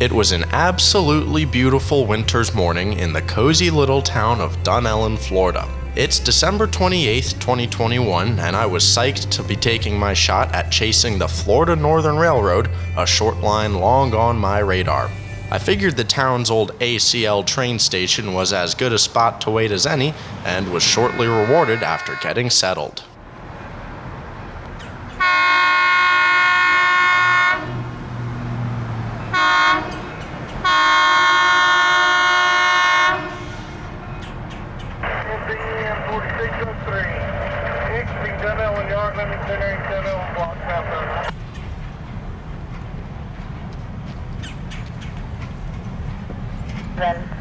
It was an absolutely beautiful winter's morning in the cozy little town of Dunellen, Florida. It's December 28th, 2021, and I was psyched to be taking my shot at chasing the Florida Northern Railroad, a short line long on my radar. I figured the town's old ACL train station was as good a spot to wait as any, and was shortly rewarded after getting settled.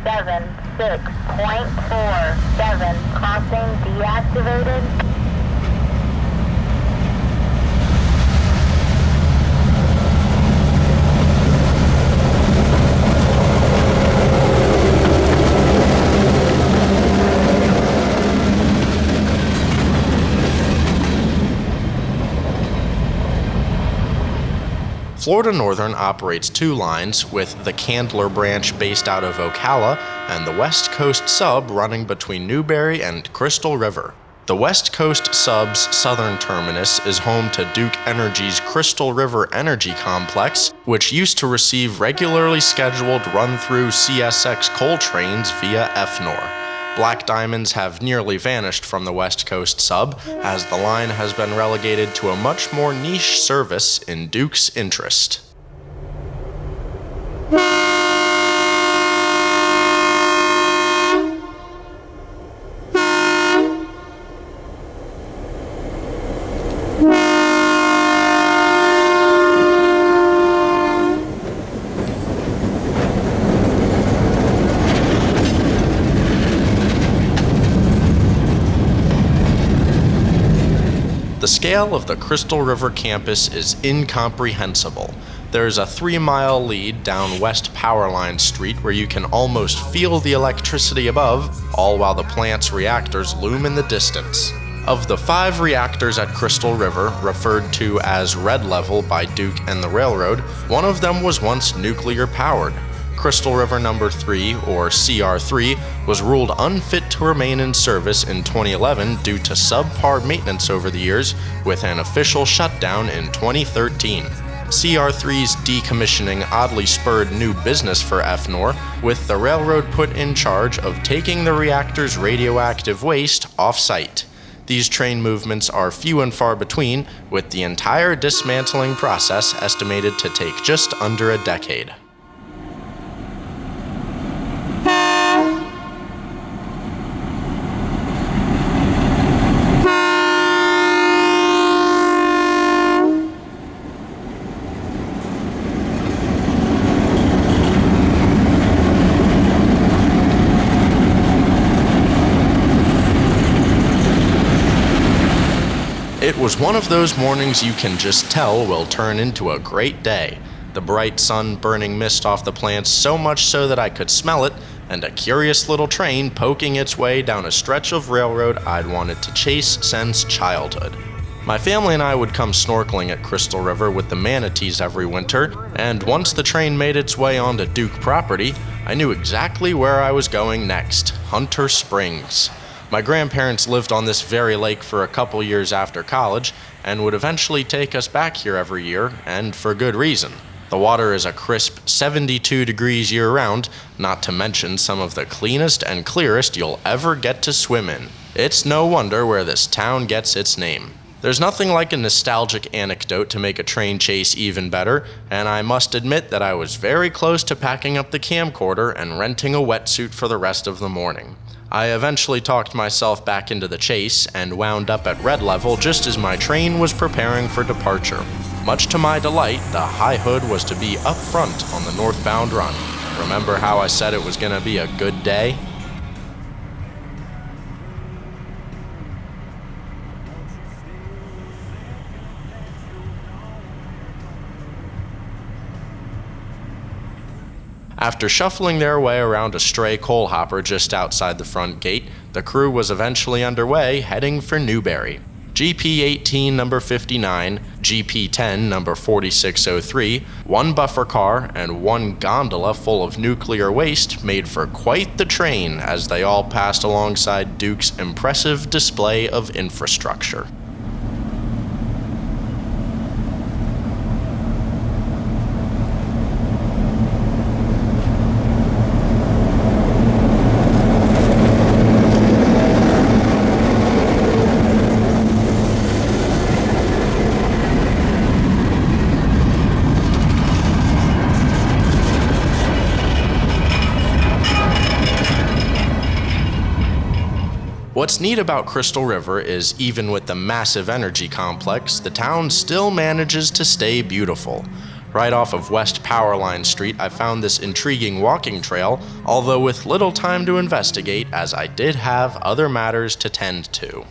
Seven 6.47 crossing deactivated. Florida Northern operates two lines, with the Candler branch based out of Ocala and the West Coast sub running between Newberry and Crystal River. The West Coast sub's southern terminus is home to Duke Energy's Crystal River Energy Complex, which used to receive regularly scheduled run-through CSX coal trains via FNOR. Black diamonds have nearly vanished from the West Coast sub, as the line has been relegated to a much more niche service in Duke's interest. The scale of the Crystal River campus is incomprehensible. There's a 3-mile lead down West Powerline Street where you can almost feel the electricity above, all while the plant's reactors loom in the distance. Of the 5 reactors at Crystal River, referred to as Red Level by Duke and the railroad, one of them was once nuclear powered. Crystal River Number 3, or CR3, was ruled unfit to remain in service in 2011 due to subpar maintenance over the years, with an official shutdown in 2013. CR3's decommissioning oddly spurred new business for FNOR, with the railroad put in charge of taking the reactor's radioactive waste off-site. These train movements are few and far between, with the entire dismantling process estimated to take just under a decade. It was one of those mornings you can just tell will turn into a great day. The bright sun burning mist off the plants so much so that I could smell it, and a curious little train poking its way down a stretch of railroad I'd wanted to chase since childhood. My family and I would come snorkeling at Crystal River with the manatees every winter, and once the train made its way onto Duke property, I knew exactly where I was going next: Hunter Springs. My grandparents lived on this very lake for a couple years after college, and would eventually take us back here every year, and for good reason. The water is a crisp 72 degrees year-round, not to mention some of the cleanest and clearest you'll ever get to swim in. It's no wonder where this town gets its name. There's nothing like a nostalgic anecdote to make a train chase even better, and I must admit that I was very close to packing up the camcorder and renting a wetsuit for the rest of the morning. I eventually talked myself back into the chase and wound up at Red Level just as my train was preparing for departure. Much to my delight, the high hood was to be up front on the northbound run. Remember how I said it was gonna be a good day? After shuffling their way around a stray coal hopper just outside the front gate, the crew was eventually underway, heading for Newberry. GP18 number 59, GP10 number 4603, one buffer car, and one gondola full of nuclear waste made for quite the train as they all passed alongside Duke's impressive display of infrastructure. What's neat about Crystal River is even with the massive energy complex, the town still manages to stay beautiful. Right off of West Powerline Street, I found this intriguing walking trail, although with little time to investigate as I did have other matters to tend to.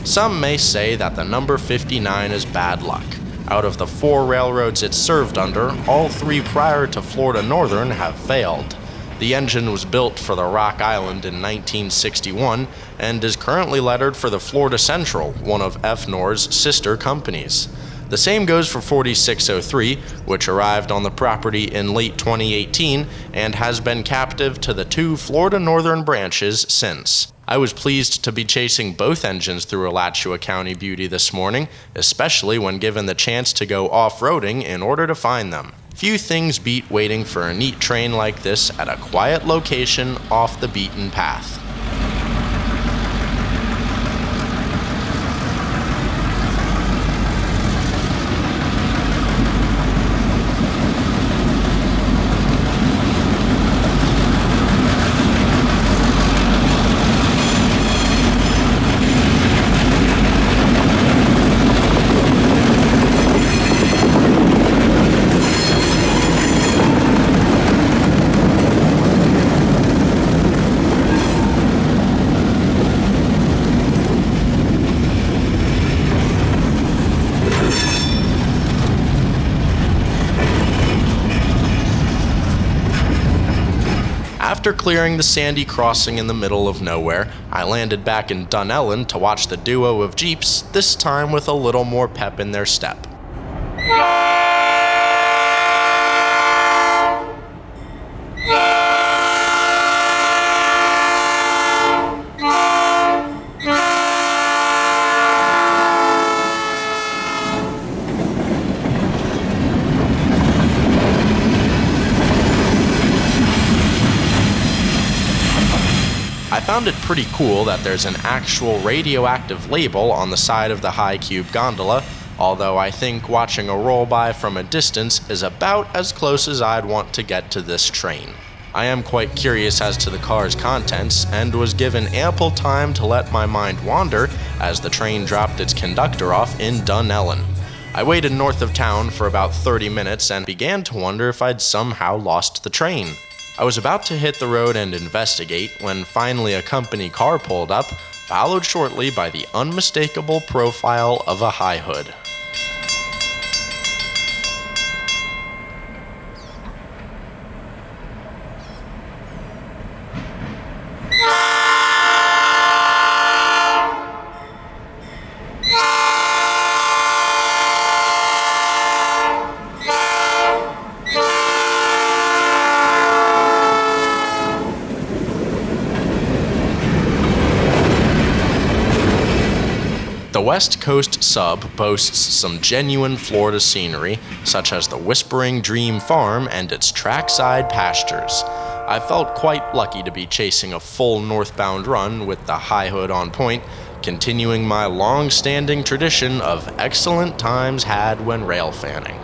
Some may say that the number 59 is bad luck. Out of the 4 railroads it served under, all 3 prior to Florida Northern have failed. The engine was built for the Rock Island in 1961 and is currently lettered for the Florida Central, one of FNOR's sister companies. The same goes for 4603, which arrived on the property in late 2018 and has been captive to the 2 Florida Northern branches since. I was pleased to be chasing both engines through Alachua County beauty this morning, especially when given the chance to go off-roading in order to find them. Few things beat waiting for a neat train like this at a quiet location off the beaten path. After clearing the sandy crossing in the middle of nowhere, I landed back in Dunellen to watch the duo of Jeeps, this time with a little more pep in their step. I found it pretty cool that there's an actual radioactive label on the side of the high cube gondola, although I think watching a roll by from a distance is about as close as I'd want to get to this train. I am quite curious as to the car's contents, and was given ample time to let my mind wander as the train dropped its conductor off in Dunellen. I waited north of town for about 30 minutes and began to wonder if I'd somehow lost the train. I was about to hit the road and investigate when finally a company car pulled up, followed shortly by the unmistakable profile of a high hood. The West Coast sub boasts some genuine Florida scenery, such as the Whispering Dream Farm and its trackside pastures. I felt quite lucky to be chasing a full northbound run with the high hood on point, continuing my long-standing tradition of excellent times had when rail fanning.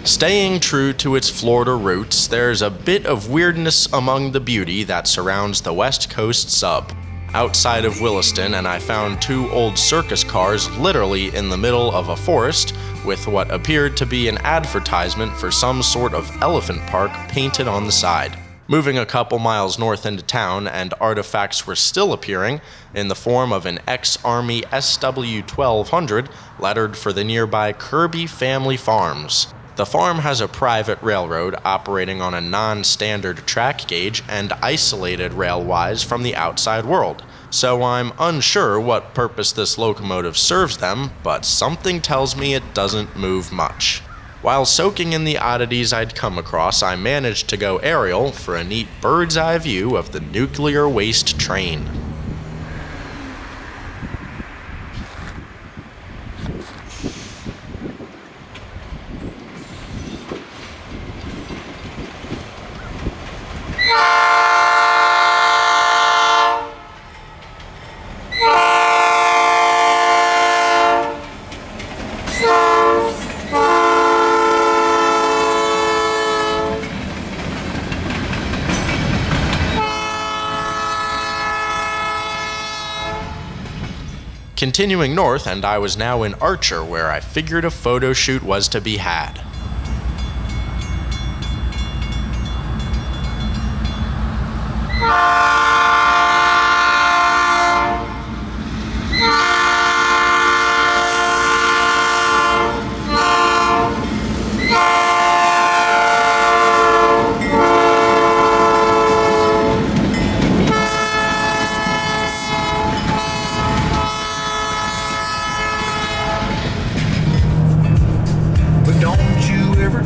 Staying true to its Florida roots, there's a bit of weirdness among the beauty that surrounds the West Coast sub. Outside of Williston, and I found two old circus cars literally in the middle of a forest with what appeared to be an advertisement for some sort of elephant park painted on the side. Moving a couple miles north into town, and artifacts were still appearing in the form of an ex-Army SW-1200 lettered for the nearby Kirby Family Farms. The farm has a private railroad operating on a non-standard track gauge and isolated railwise from the outside world, so I'm unsure what purpose this locomotive serves them, but something tells me it doesn't move much. While soaking in the oddities I'd come across, I managed to go aerial for a neat bird's eye view of the nuclear waste train. Continuing north, and I was now in Archer, where I figured a photo shoot was to be had.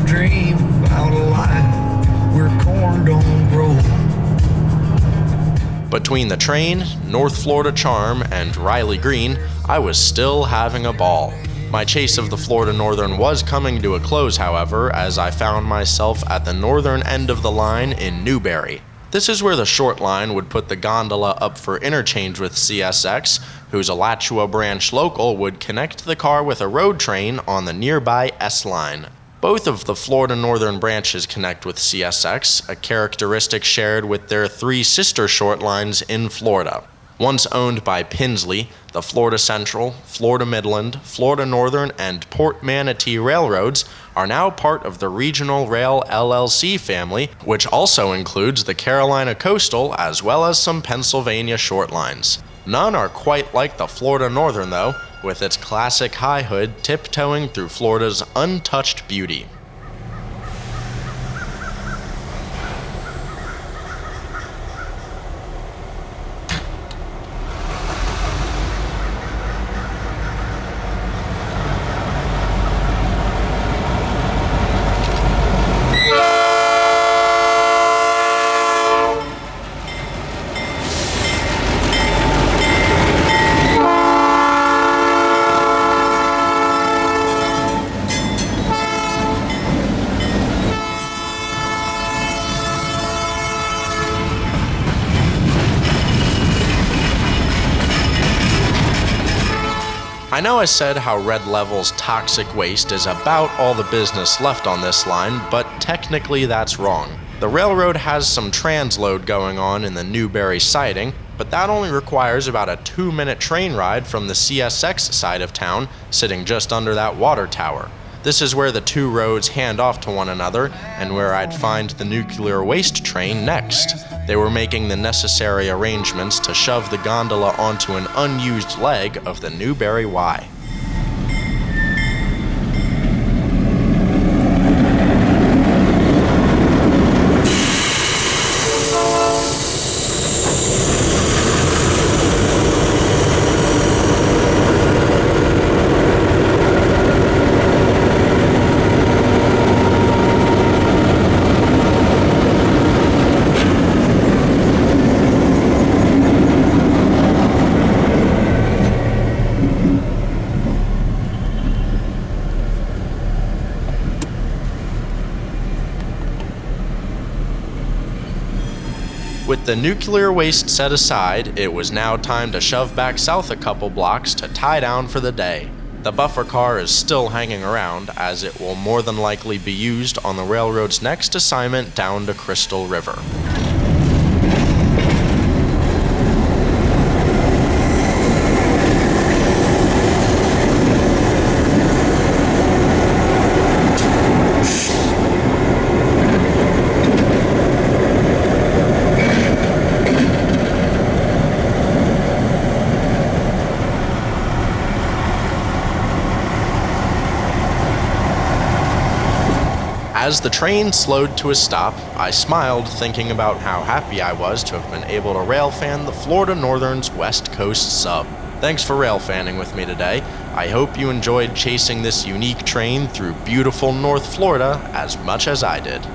Dream about a life where corn don't grow. Between the train, North Florida charm, and Riley Green, I was still having a ball. My chase of the Florida Northern was coming to a close, however, as I found myself at the northern end of the line in Newberry. This is where the short line would put the gondola up for interchange with CSX, whose Alachua branch local would connect the car with a road train on the nearby S line. Both of the Florida Northern branches connect with CSX, a characteristic shared with their three sister short lines in Florida. Once owned by Pinsley, the Florida Central, Florida Midland, Florida Northern, and Port Manatee Railroads are now part of the Regional Rail LLC family, which also includes the Carolina Coastal as well as some Pennsylvania short lines. None are quite like the Florida Northern though, with its classic high hood tiptoeing through Florida's untouched beauty. I know I said how Red Level's toxic waste is about all the business left on this line, but technically that's wrong. The railroad has some transload going on in the Newberry siding, but that only requires about a 2-minute train ride from the CSX side of town, sitting just under that water tower. This is where the two roads hand off to one another, and where I'd find the nuclear waste train next. They were making the necessary arrangements to shove the gondola onto an unused leg of the Newberry Y. With the nuclear waste set aside, it was now time to shove back south a couple blocks to tie down for the day. The buffer car is still hanging around, as it will more than likely be used on the railroad's next assignment down to Crystal River. As the train slowed to a stop, I smiled thinking about how happy I was to have been able to railfan the Florida Northern's West Coast sub. Thanks for railfanning with me today. I hope you enjoyed chasing this unique train through beautiful North Florida as much as I did.